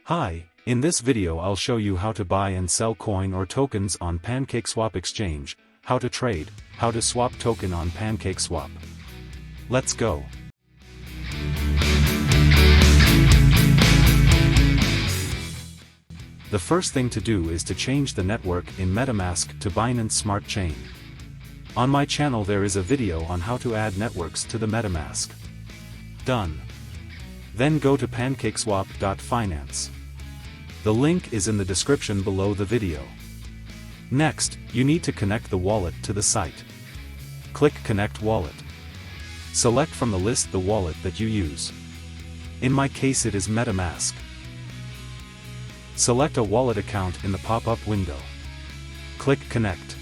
Hi, in this video I'll show you how to buy and sell coin or tokens on PancakeSwap exchange, how to trade, how to swap token on PancakeSwap. Let's go. The first thing to do is to change the network in MetaMask to Binance Smart Chain. On my channel there is a video on how to add networks to the MetaMask. Done. Then go to pancakeswap.finance. The link is in the description below the video. Next, you need to connect the wallet to the site. Click Connect Wallet. Select from the list the wallet that you use. In my case it is MetaMask. Select a wallet account in the pop-up window. Click Connect.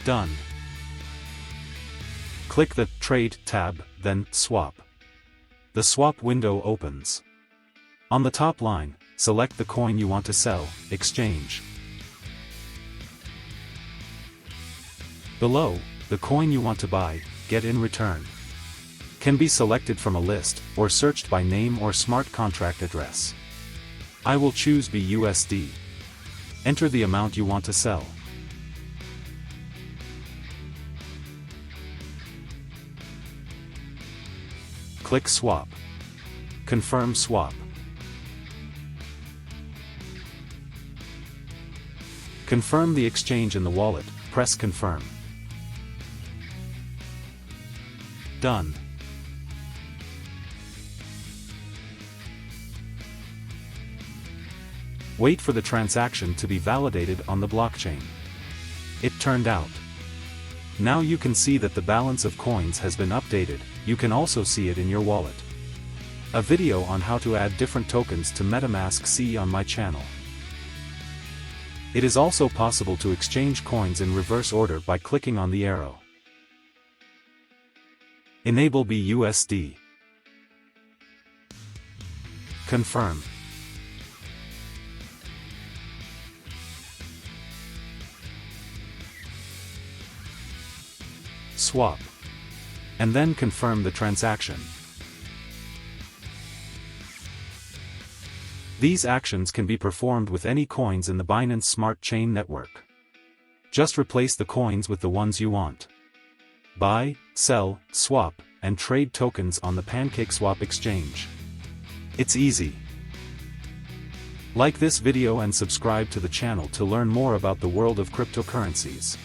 Done. Click the Trade tab, then Swap. The swap window opens. On the top line, select the coin you want to sell, exchange. Below, the coin you want to buy, get in return. Can be selected from a list, or searched by name or smart contract address. I will choose BUSD. Enter the amount you want to sell. Click Swap. Confirm swap. Confirm the exchange in the wallet, press Confirm. Done. Wait for the transaction to be validated on the blockchain. It turned out. Now you can see that the balance of coins has been updated. You can also see it in your wallet. A video on how to add different tokens to MetaMask see on my channel. It is also possible to exchange coins in reverse order by clicking on the arrow. Enable BUSD. Confirm. Swap. And then confirm the transaction. These actions can be performed with any coins in the Binance Smart Chain network. Just replace the coins with the ones you want. Buy, sell, swap, and trade tokens on the PancakeSwap exchange. It's easy. Like this video and subscribe to the channel to learn more about the world of cryptocurrencies.